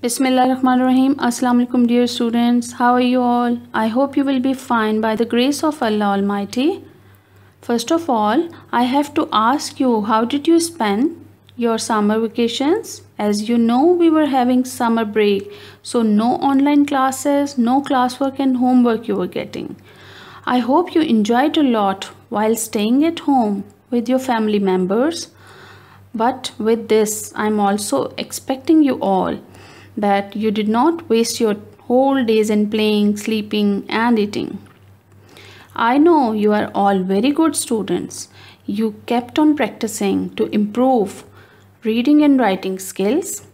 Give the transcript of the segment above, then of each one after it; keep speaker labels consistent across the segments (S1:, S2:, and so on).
S1: Bismillahirrahmanirrahim. Assalamu alaikum, dear students. How are you all? I hope you will be fine by the grace of Allah Almighty. First of all, I have to ask you, how did you spend your summer vacations? As you know, we were having summer break, so no online classes, no classwork and homework you were getting. I hope you enjoyed a lot while staying at home with your family members. But with this, I'm also expecting you all that you did not waste your whole days in playing, sleeping and eating. I know you are all very good students. You kept on practicing to improve reading and writing skills,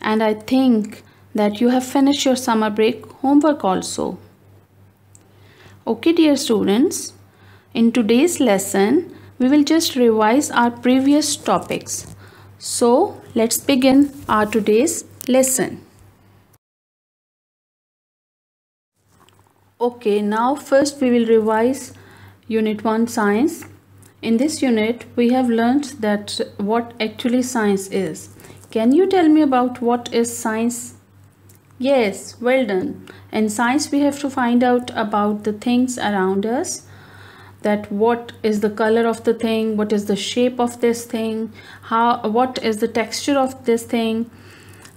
S1: and I think that you have finished your summer break homework also. Okay, dear students, in today's lesson we will just revise our previous topics. So let's begin our today's lesson. Okay, now first we will revise Unit 1 Science. In this unit we have learned that what actually science is. Can you tell me about what is science? Yes, well done. In science we have to find out about the things around us, that what is the color of the thing, what is the shape of this thing, what is the texture of this thing.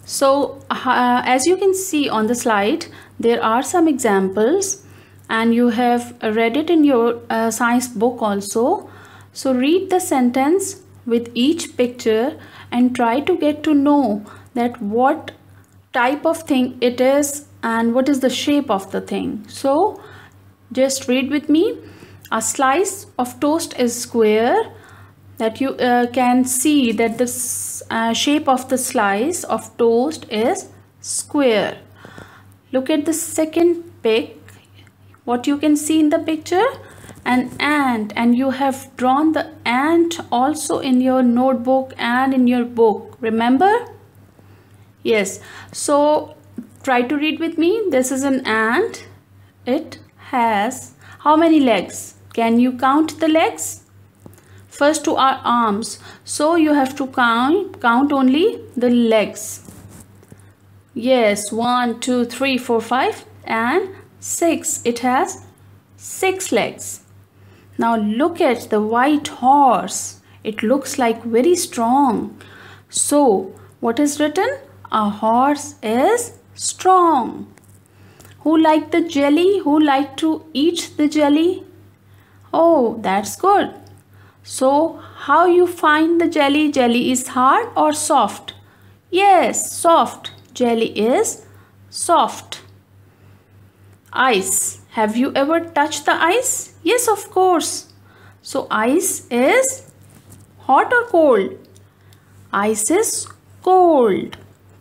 S1: So as you can see on the slide, there are some examples and you have read it in your science book also. So read the sentence with each picture and try to get to know that what type of thing it is and what is the shape of the thing. So just read with me. A slice of toast is square. That you can see that the shape of the slice of toast is square. Look at the second pic. What you can see in the picture? An ant, and you have drawn the ant also in your notebook and in your book. Remember? Yes. So try to read with me. This is an ant. It has how many legs? Can you count the legs? First to our arms, so you have to count only the legs. Yes, 1 2 3 4 5 and 6. It has 6 legs. Now look at the white horse. It looks like very strong. So what is written? A horse is strong. Who like the jelly? Who like to eat the jelly? Oh, that's good. So how you find the jelly? Jelly is hard or soft? Yes, soft. Jelly is soft. Ice. Have you ever touched the ice? Yes, of course. So ice is hot or cold? Ice is cold.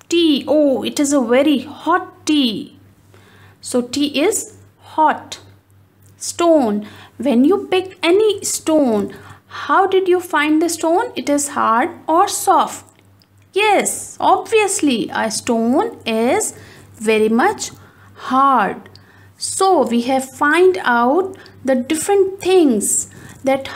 S1: Tea. Oh, it is a very hot tea. So tea is hot. Stone. When you pick any stone, how did you find the stone? It is hard or soft? Yes, obviously a stone is very much hard. So we have find out the different things, that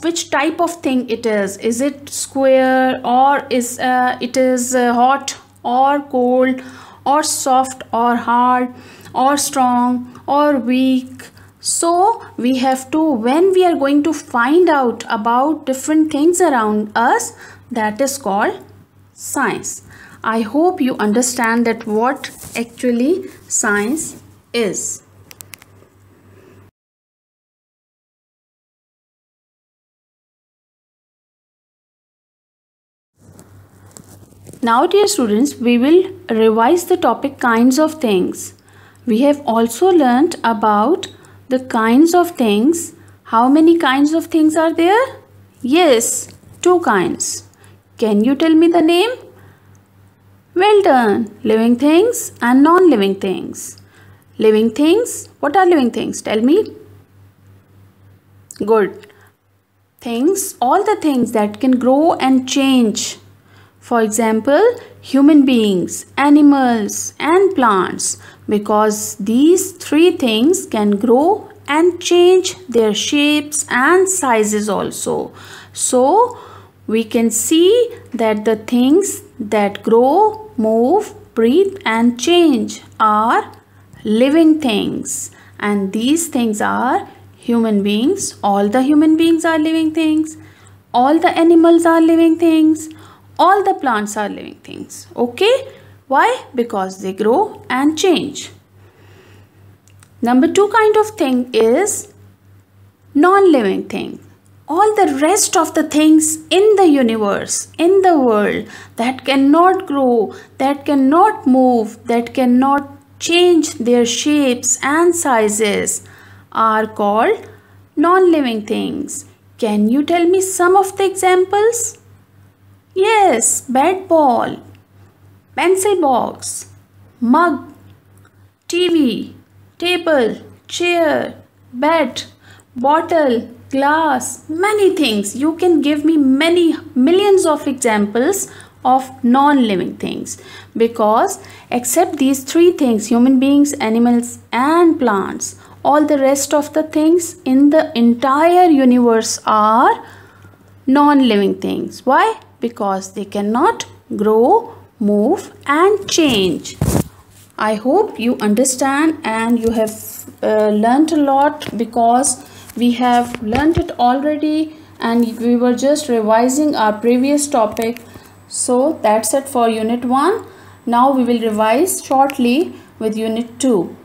S1: which type of thing it is. Is it square or is it is hot or cold or soft or hard or strong or weak? So we have to, when we are going to find out about different things around us, that is called science. I hope you understand that what actually science is. Now dear students, we will revise the topic kinds of things. We have also learnt about the kinds of things. How many kinds of things are there? Yes, 2 kinds. Can you tell me the name? Well done. Living things and non-living things. Living things. What are living things? Tell me. Good. Things, all the things that can grow and change. For example, human beings, animals and plants, because these 3 things can grow and change their shapes and sizes also. So we can see that the things that grow, move, breathe and change are living things, and these things are human beings. All the human beings are living things, all the animals are living things, all the plants are living things. Okay, why? Because they grow and change. Number 2 kind of thing is non-living thing. All the rest of the things in the universe, in the world, that cannot grow, that cannot move, that cannot change their shapes and sizes are called non-living things. Can you tell me some of the examples? Yes, bat ball, pencil box, mug, TV, table, chair, bed, bottle, glass, many things. You can give me many millions of examples of non-living things, because except these 3 things, human beings, animals and plants, all the rest of the things in the entire universe are non-living things. Why? Because they cannot grow, move and change. I hope you understand and you have learnt a lot, because we have learnt it already and we were just revising our previous topic. So that's it for unit 1. Now we will revise shortly with unit 2.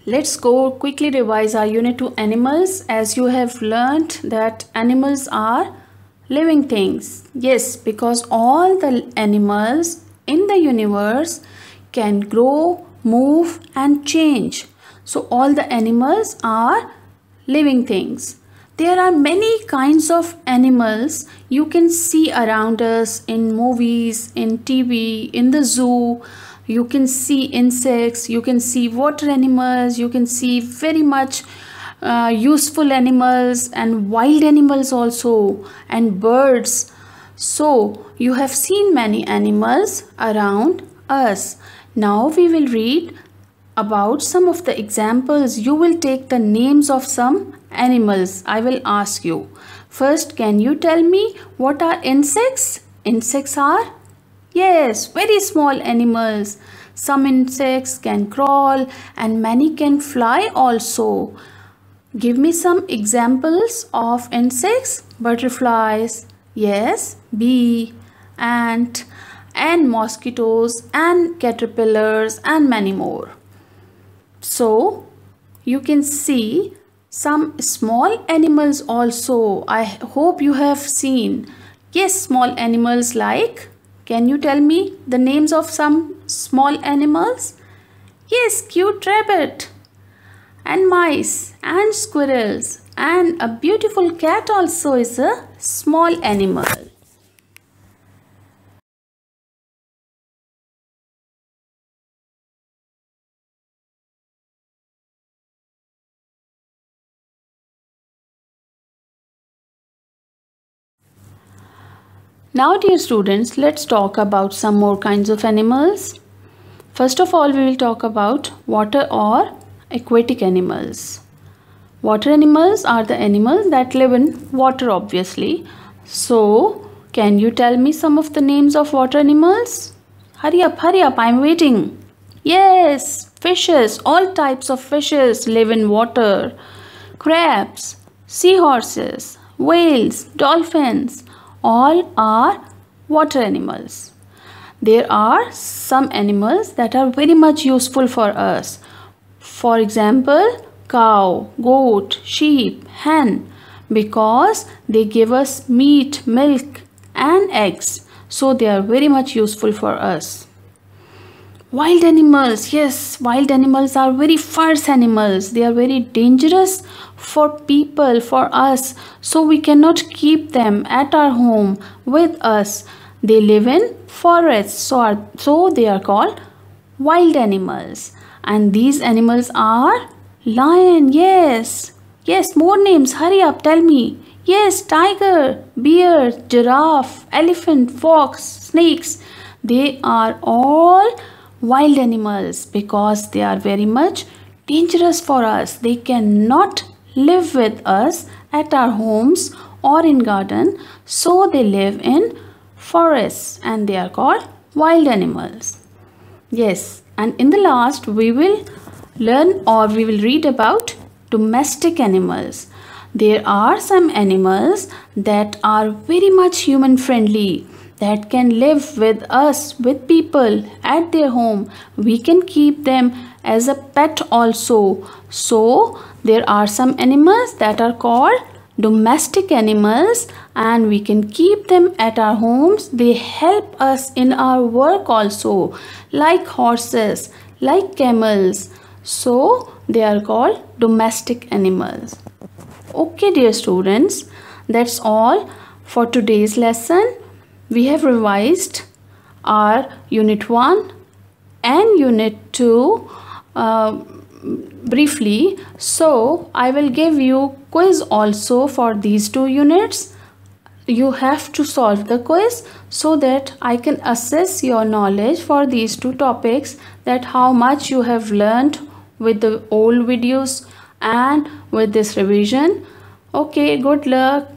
S1: Let's go quickly revise our unit 2 animals. As you have learnt that animals are living things. Yes, because all the animals in the universe can grow, move and change. So all the animals are living things. There are many kinds of animals you can see around us in movies, in TV, in the zoo. You can see insects, you can see water animals, you can see very much useful animals and wild animals also, and birds. So you have seen many animals around us. Now we will read about some of the examples. You will take the names of some animals. I will ask you. First, can you tell me what are insects? Insects are, yes, very small animals. Some insects can crawl and many can fly also. Give me some examples of insects. Butterflies, yes, bee, ant, and mosquitoes and caterpillars and many more. So you can see some small animals also. I hope you have seen. Yes, small animals like, can you tell me the names of some small animals? Yes, cute rabbit and mice and squirrels, and a beautiful cat also is a small animal. Now dear students, let's talk about some more kinds of animals. First of all, we will talk about water or aquatic animals. Water animals are the animals that live in water, obviously. So, can you tell me some of the names of water animals? Hurry up, I'm waiting. Yes, fishes, all types of fishes live in water. Crabs, seahorses, whales, dolphins, all are water animals. There are some animals that are very much useful for us. For example, cow, goat, sheep, hen, because they give us meat, milk and eggs. So they are very much useful for us. Wild animals, yes, wild animals are very fierce animals. They are very dangerous for people, for us. So we cannot keep them at our home with us. They live in forests, so they are called wild animals. And these animals are lion, yes, more names, hurry up, tell me. Yes, tiger, bear, giraffe, elephant, fox, snakes. They are all wild animals because they are very much dangerous for us. They cannot live with us at our homes or in garden, so they live in forests and they are called wild animals. Yes, and in the last we will learn or we will read about domestic animals. There are some animals that are very much human friendly, that can live with us, with people at their home. We can keep them as a pet also. So there are some animals that are called domestic animals and we can keep them at our homes. They help us in our work also, like horses, like camels. So they are called domestic animals. Okay dear students, that's all for today's lesson. We have revised our unit 1 and unit 2 briefly. So I will give you quiz also for these 2 units. You have to solve the quiz so that I can assess your knowledge for these 2 topics, that how much you have learned with the old videos and with this revision. Okay, good luck.